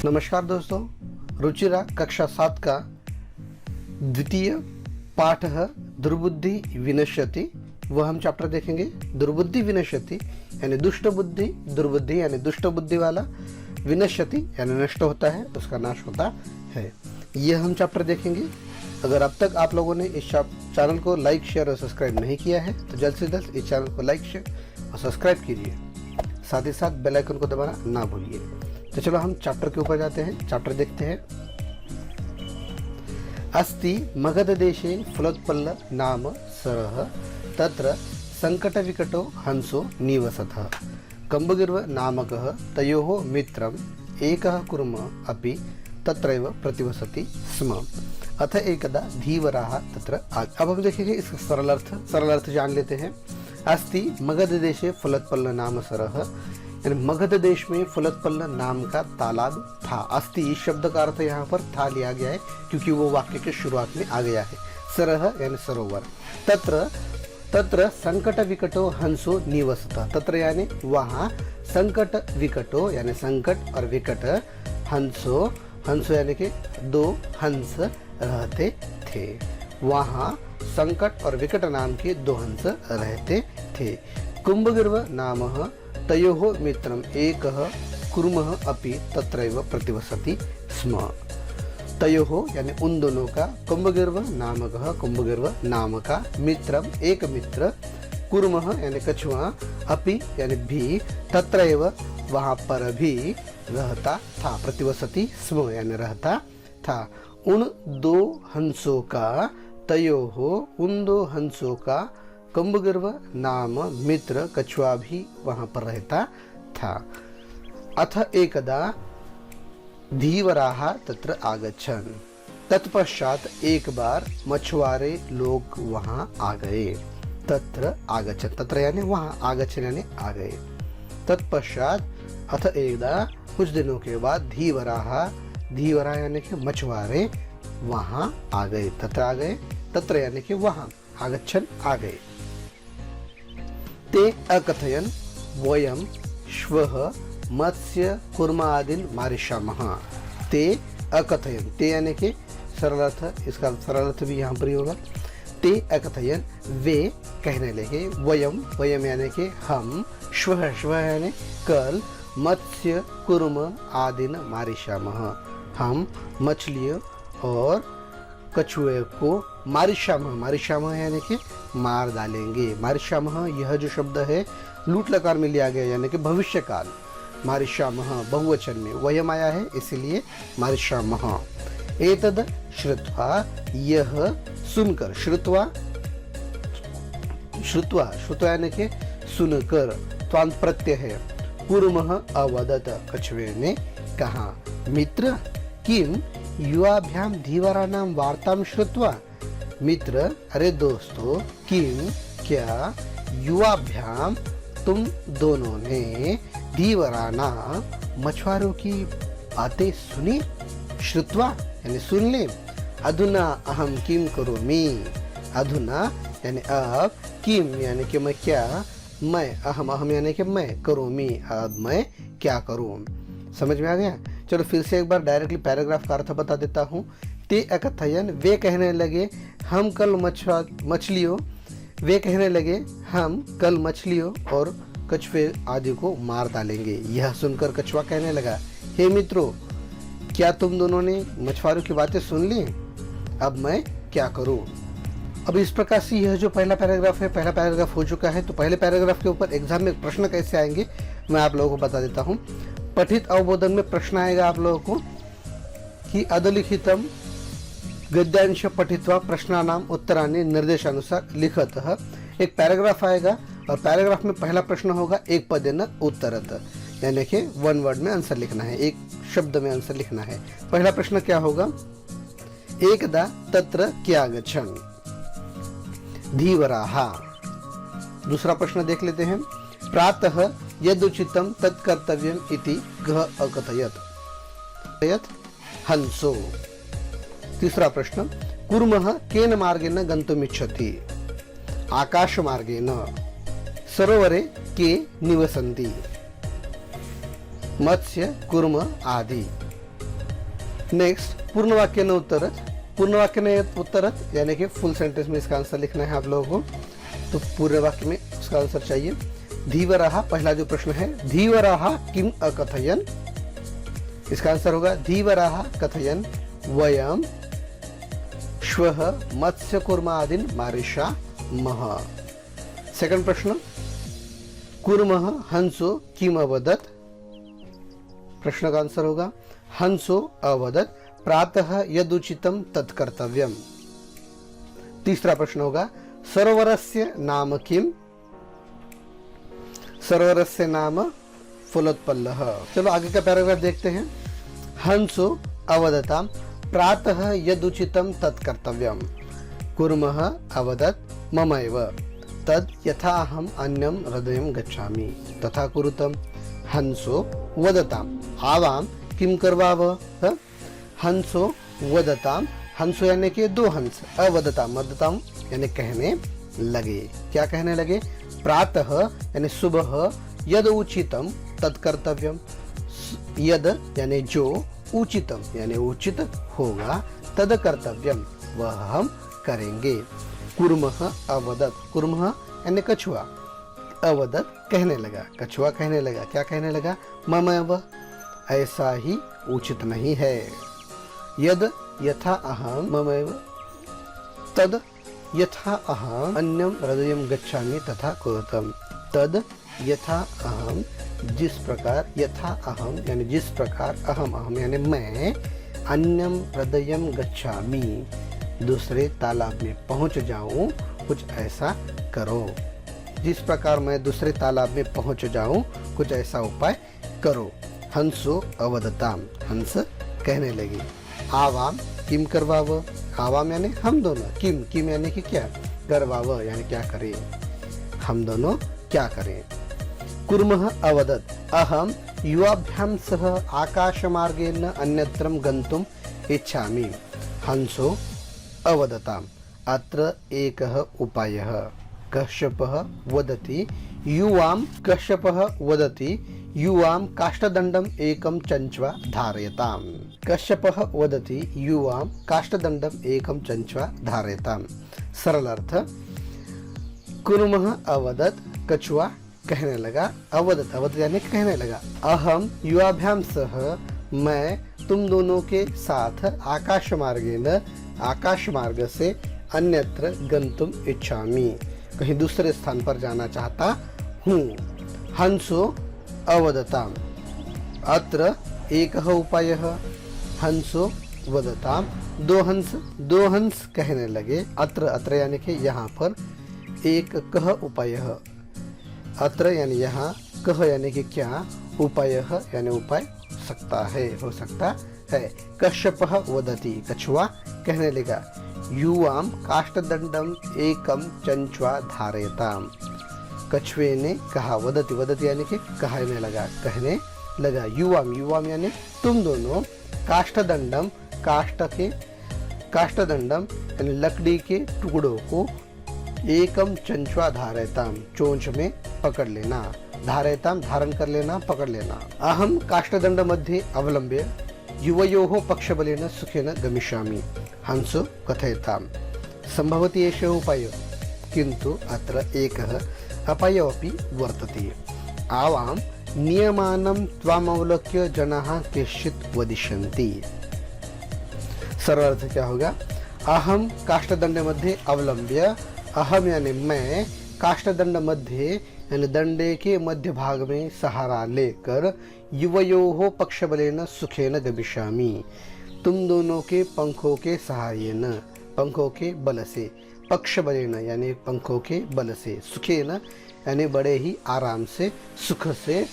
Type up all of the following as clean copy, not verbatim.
नमस्कार दोस्तों, रुचिरा कक्षा 7 का द्वितीय पाठ है दुर्बुद्धि विनश्यति। वह हम चैप्टर देखेंगे। दुर्बुद्धि विनश्यति यानी दुष्ट बुद्धि, दुर्बुद्धि यानी दुष्ट बुद्धि वाला, विनश्यति यानी नष्ट होता है, उसका नाश होता है। यह हम चैप्टर देखेंगे। अगर अब तक आप लोगों ने इस चैनल को लाइक, शेयर और सब्सक्राइब नहीं किया है तो जल्द से जल्द इस चैनल को लाइक, शेयर और सब्सक्राइब कीजिए। साथ ही साथ बेल आइकन को दबाना ना भूलिए। तो चलो हम चैप्टर के ऊपर जाते हैं। चैप्टर देखते हैं। अस्ति मगध देशे फलोत्पल्ल नाम सरः तत्र संकट विकटो हंसो निवसतः कम्बगिर्व नामकः तयोः मित्रम् एकः कुर्मः अपि तत्रैव प्रतिवसति स्म। अथ एकदा धीवराः तत्र अब हम देखेंगे इसका सरल अर्थ जान लेते हैं। अस्ति मगध देशे फलोत्पल्ल नाम सरः यानी मगध देश में फलोत्पल्ल नाम का तालाब था। अस्ति इस शब्द का अर्थ यहाँ पर था लिया गया है क्योंकि वो वाक्य के शुरुआत में आ गया है। सरह यानी सरोवर। तत्र संकट विकटो हंसो निवसता। तत्र यानी वहाँ संकट विकटो यानी संकट और विकट, हंसो यानी कि दो हंस रहते थे। वहाँ संकट और विकट नाम के दो हंस रहते थे। कुंभगिर्व नामः तयोः मित्रम् एकः कुर्मः अपि तत्रैव प्रतिवसति स्म। तयोः यानी उन दोनों का, कुंभगिर्व नाम का, मित्रम एक मित्र, कुर्मः यानी कछुआ, अपि यानी भी, तत्रैव वहाँ पर भी रहता था, प्रतिवसति स्म यानी रहता था। उन दो हंसों का, तयोः उन दो हंसों का, कुंभगिर्व नाम मित्र कछुआ भी वहां पर रहता था। अथ एकदा धीवराः तत्र आगच्छन्। तत्पश्चात एक बार मछुआरे लोग वहां आ गए। तत्र आगच्छन्, तत्र यानी वहां, आगच्छन् यानी आ गए। तत्पश्चात अथ एकदा कुछ दिनों के बाद धीवरा यानी कि मछुआरे वहां आ गए। तत्र आ गए, तत्र यानी कि वहां, आगच्छन् आ गए। ते अकथयन् वयं श्वः मत्स्य कुर्मादिन मारिष्यामः। ते अकथयन्, ते यानी कि सरल अर्थ, इसका सरल अर्थ भी यहाँ पर ही होगा। ते अकथयन् वे कहने लगे, वयम यानी कि हम, श्वः यानी कल, मत्स्य कुर्म आदिन मारिष्यामः हम मछलियों और कछुए को मारिष्यामः यानी कि मार डालेंगे। मारिष्यामः यह जो शब्द है लूट लकार में लिया गया यानी कि भविष्य काल। मारिष्यामः बहुवचन में वयम आया है इसलिए मारिष्यामः। एतद श्रुत्वा, यह सुनकर, श्रुत्वा यानी कि सुनकर, त्वांत प्रत्यय है। कुर्मः अवदत, कछुए ने कहा, मित्र किम युवाभ्याम धीवरानां वार्तां श्रुत्वा। मित्र अरे दोस्तों, किम क्या, युवाभ्याम तुम दोनों ने, धीवराना मछुआरों की बातें सुनी, श्रुत्वा यानी सुन ले। अधुना अहम किम करोमि, अधुना यानी अब, किम यानी कि मैं क्या, मैं, अहम यानी कि मैं, करोमि अब मैं क्या करूं। समझ में आ गया। चलो फिर से एक बार डायरेक्टली पैराग्राफ का अर्थ बता देता हूँ। ते अकथयन, वे कहने लगे, हम कल मछलियों, वे कहने लगे हम कल मछलियों और कछुए आदि को मार डालेंगे। यह सुनकर कछुआ कहने लगा, हे मित्रों, क्या तुम दोनों ने मछुआरों की बातें सुन ली, अब मैं क्या करूं। अब इस प्रकार से यह जो पहला पैराग्राफ हो चुका है। तो पहले पैराग्राफ के ऊपर एग्जाम में प्रश्न कैसे आएंगे मैं आप लोगों को बता देता हूँ। पठित अवबोधन में प्रश्न आएगा आप लोगों को कि अधोलिखितम गद्यांश पठित्वा प्रश्नानाम उत्तराणि निर्देशानुसार लिखतः। एक पैराग्राफ आएगा और पैराग्राफ में पहला प्रश्न होगा एक पदेन उत्तरत, यानी कि वन वर्ड में आंसर लिखना है, एक शब्द में आंसर लिखना है। पहला प्रश्न क्या होगा, एकदा तत्र क्या गच्छन् धीवराः। दूसरा प्रश्न देख लेते हैं, प्रातः यदुचितं तत्कर्तव्यम् इति गः अकथयत् हंसो। तीसरा प्रश्न, कुर्मः केन मार्गेण गन्तुमिच्छति, आकाश मार्गेण, सरोवरे के निवसन्ति, मत्स्य कुर्म आदि। नेक्स्ट पूर्ण वाक्य न उत्तरच, पूर्ण वाक्य ने उत्तरच यानी कि फुल सेंटेंस में इसका आंसर लिखना है आप लोगों को। तो पूरे वाक्य में उसका आंसर चाहिए। धीवराः, पहला जो प्रश्न है, धीवराः किम अकथयन्, इसका आंसर होगा धीवराः कथयन् वयं श्वः मत्स्यकूर्मादीन् मारिष्यामः। सेकंड प्रश्न, कूर्मः हंसो किम अवदत्, प्रश्न का आंसर होगा हंसो अवदत् प्रातः यदुचितं तत्कर्तव्यम्। तीसरा प्रश्न होगा सरोवरस्य नाम किम, सरोवरस्य नाम फलोत्पल्लः। चलो आगे का पैराग्राफ देखते हैं। हंसो अवदताम् प्रातः यदुचितं तत्कर्तव्यम्, कूर्मः अवदत् ममैव तद् यथा अहम् अन्यं हृदयं गच्छामि तथा कुरुतम्। हंसो वदताम् आवाम किम करवाव, हंसो वदताम, हंसो यानी कि दो हंस, अवदताम वदताम यानी कहने लगे, क्या कहने लगे, प्रातः यानी सुबह, यद उचितम तत्कर्तव्यम, यद यानी जो, उचितम यानी उचित होगा, तद कर्तव्यम वह हम करेंगे। कूर्मः अवदत्, कूर्मः यानी कछुआ, अवदत् कहने लगा, कछुआ कहने लगा, क्या कहने लगा, ममैव ऐसा ही उचित नहीं है, यद यथा अहम ममैव तद यथा अहम अन्यम हृदयं गच्छामि तथा कुरुतम, तद यथा अहम जिस प्रकार, यथा अहम यानी जिस प्रकार, अहम अहम यानी मैं, अन्यम हृदयं गच्छामि दूसरे तालाब में पहुंच जाऊं, कुछ ऐसा करो, जिस प्रकार मैं दूसरे तालाब में पहुंच जाऊं कुछ ऐसा उपाय करो। हंसो अवदताम, हंस कहने लगी, आवाम किम करवाव, आवाम यानी हम दोनों, किम किम यानी कि क्या, करवाव यानी क्या करें, हम दोनों क्या करें। कूर्मः अवदत् अहम युवाभ्यां सह आकाशमार्गेण अन्यत्रं गन्तुम् इच्छामि। हंसो अवदताम् अत्र एकः उपायः, कश्यपः वदति युवां, कश्यपः वदति युवां काष्ठदण्डम् एकं चञ्च्वा धारयताम्, कश्यपः वदति युवां काष्ठदण्डम् एकं चञ्च्वा धारयताम्। सरल अर्थ, कूर्मः अवदत् कछुआ कहने लगा, अवदत् अवदत् यानी कहने लगा, अहम युवाभ्याम सह मैं तुम दोनों के साथ आकाश मार्गेन, आकाश मार्ग से अन्यत्र गंतुम इच्छामि कहीं दूसरे स्थान पर जाना चाहता हूँ। हंसो अवदताम अत्र एकः उपायः, हंसो वदताम दो हंस कहने लगे, अत्र अत्र यानी कि यहाँ पर, एक कह उपायः, अत्र यानी यहाँ, कह यानी कि क्या, उपायः यानी उपाय सकता है, हो सकता है। कश्यपः वदति कछुआ कहने लगा, युवाम काष्ठदंडम एकम चंचवा धारयताम, कछुए ने कहा, वदति वदति यानी कि कहने लगा, कहने लगा, युवाम युवाम यानी तुम दोनों, काष्ठदंडम काष्ठदंडम यानी लकड़ी के टुकड़ों को, एकम चंचवा धारयताम चोंच में पकड़ लेना, धारयताम धारण कर लेना, पकड़ लेना। अहम काष्ठदंड मध्ये अवलंब्य युवयोः पक्षबलेन सुखेन गमिष्यामि, हंसो कथयताम् संभवति एषः उपायः, किन्तु अत्र एकः अपायः अपि वर्तते। आवां नियमानं त्वामवलोक्य जनाः केचित् वदिष्यन्ति। सरल अर्थ क्या होगा, अहम काष्ठदंड मध्ये अवलंब्य, अहम यानी मैं, काष्ठदंड मध्ये यानी दंडे के मध्य भाग में सहारा लेकर, युवयोः पक्षबलेन सुखेन गमिष्यामि तुम दोनों के पंखों के सहायेन, पंखों के बल से, पक्षबलेन यानी पंखों के बल से, सुखेन यानी बड़े ही आराम से, सुख से,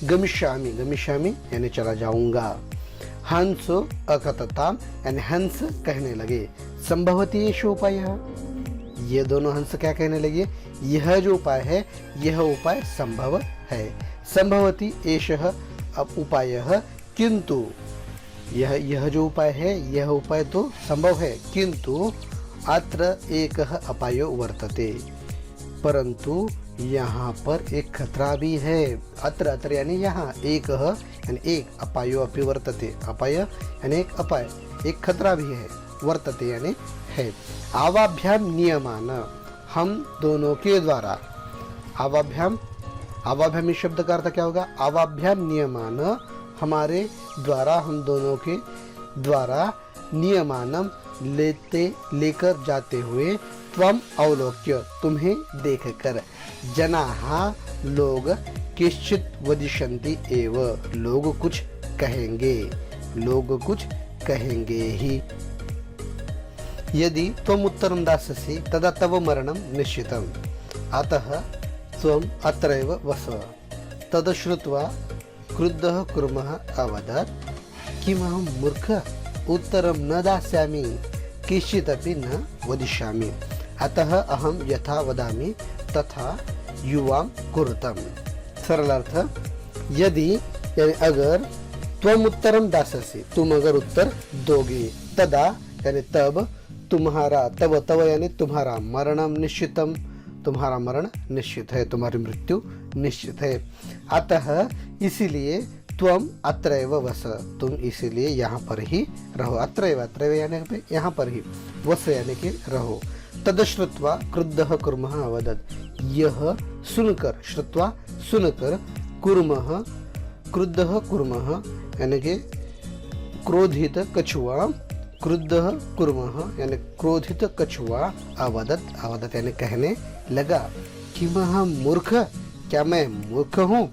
गमिष्यामि गमिष्यामि यानी चला जाऊंगा। हंसो अकथताम यानी हंस कहने लगे, संभवति एष उपायः, ये दोनों हंस क्या कहने लगे, यह जो उपाय है यह उपाय संभव है। संभवति एषः उपायः, किंतु यह जो उपाय है यह उपाय तो संभव है, किंतु अत्र एकः अपायो वर्तते, परंतु यहाँ पर एक खतरा भी है। अत्र अत्र यानी यहाँ, एकः यानी एक, अपायो अपि वर्तते, अपाय यानी एक अपाय, एक खतरा भी है, वर्तते यानी है। आवाभ्याम नियमान, हम दोनों के द्वारा, आवाभ्याम, आवाभ्याम इस शब्द का अर्थ क्या होगा? आवाभ्याम नियमान, हमारे द्वारा, हम दोनों के द्वारा, नियमानम लेकर जाते हुए, त्वम अवलोक्य तुम्हें देखकर, जनाः लोग, किश्चित वदिष्यन्ति एव लोग कुछ कहेंगे, लोग कुछ कहेंगे ही। यदि त्वम उत्तरं दास्यसि तदा तव मरणं निश्चितम्, अतः त्वम् अत्रैव वस। तद् श्रुत्वा क्रुद्धः कुर्मः अवदत्, किमहं मूर्खः, उत्तरं न दास्यामि, किंचिदपि न वदिष्यामि, अतः अहम यथा वदामि तथा युवाम कुरुतम। सरल अर्थ, यदि यानी अगर, त्वम उत्तरम दास्यसि, तुम अगर उत्तर दोगे, तदा यानी तब, तुम्हारा, तब तब यानी तुम्हारा, मरणम निश्चितम, तुम्हारा मरण निश्चित है, तुम्हारी मृत्यु निश्चित है। अतः इसीलिए, त्वम अत्रैव वस, तुम इसीलिए यहाँ पर ही रहो। अत्रैव, अत्रैव यानी यहाँ पर ही, वस यानी कि रहो। तद श्रुत्वा क्रुद्धः कुर्मः अवदत्, यह सुनकर, श्रुत्वा सुनकर, कुर्मः क्रुद्धः कुर्मः यानी कि क्रोधित कछुआ, क्रुद्धः कुर्मः यानी क्रोधित कछुआ, अवदत्, अवदत् यानी कहने लगा, किमहं मूर्ख, क्या मैं मूर्ख हूँ,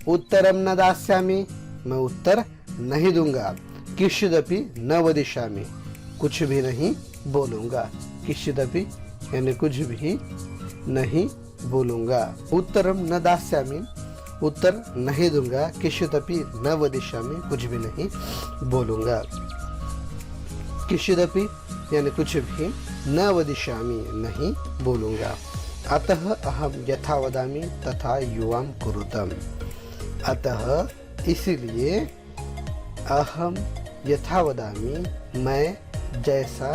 उत्तरम न दास्यामि, मैं उत्तर नहीं दूंगा, किंचिदपि न वदिष्यामि, कुछ भी नहीं बोलूंगा, किंचिदपि यानी कुछ भी नहीं बोलूंगा, उत्तरम न दास्यामि, उत्तर नहीं दूंगा, किंचिदपि न वदिष्यामि, कुछ भी नहीं बोलूंगा, किंचिदपि यानी कुछ भी, न वदिष्यामि नहीं बोलूंगा, अतः अहम यथा वदामि तथा युवाम कुरुतम, अतः इसीलिए, अहम यथा वदामि, मैं जैसा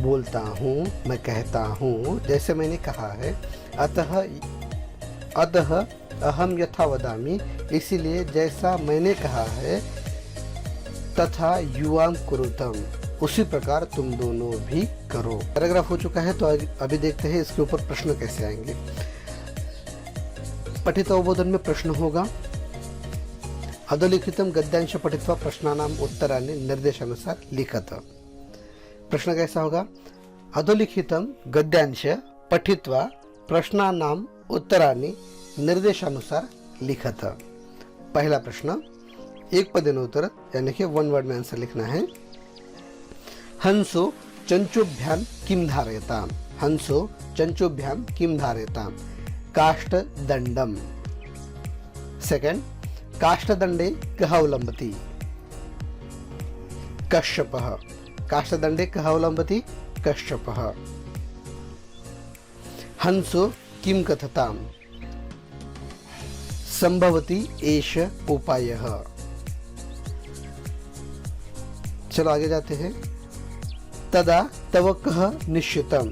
बोलता हूँ, मैं कहता हूँ, जैसे मैंने कहा है, अतः अहम यथा वदामि, इसीलिए जैसा मैंने कहा है, तथा युवाम कुरुतम, उसी प्रकार तुम दोनों भी करो। पैराग्राफ हो चुका है, तो अभी देखते हैं इसके ऊपर प्रश्न कैसे आएंगे। पठित अवबोधन में प्रश्न होगा, अधोलिखितम गद्यांश पठित्वा प्रश्नानाम उत्तराणि निर्देशानुसार लिखत। प्रश्न कैसा होगा? अधोलिखितम गद्यांश पठित्वा प्रश्नानाम उत्तराणि निर्देशानुसार लिखत। पहला प्रश्न, एक पदेन उत्तर यानी कि वन वर्ड में आंसर लिखना है। हंसो चंचुभ्याम किम धारयताम, हंसो चंचुभ्याम किम धारयताम, काष्ठदंडम। सेकंड, काष्ठदंडे कः अवलंबति, कश्यपः, काष्ठदंडे कः अवलंबति, कश्यपः। हंसो किम कथताम, संभवति एष उपायः। चलो आगे जाते हैं। तदा तव कः निश्चितम,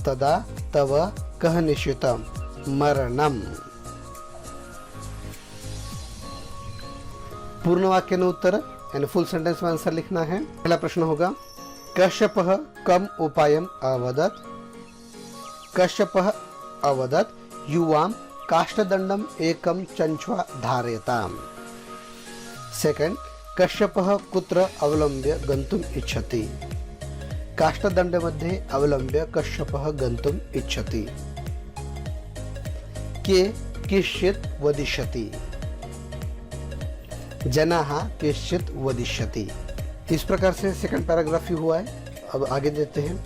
तदा तव कः निश्चितम, मरणम। पूर्ण वाक्य में उत्तर यानी फुल सेंटेंस में आंसर लिखना है। पहला प्रश्न होगा, कश्यपः कम उपायम अवदत्, कश्यपः अवदत् युवाम काष्ठदंडम एकम चंचवा धारयताम। सेकंड, कश्यपः कुत्र अवलंब्य गंतुम इच्छति, काष्ठदंड मध्ये अवलंब्य कश्यपः गंतुम इच्छति। के किश्चित् वदिष्यति, जनाः किश्चित् वदिष्यति। इस प्रकार से सेकंड पैराग्राफ ही हुआ है। अब आगे देते हैं।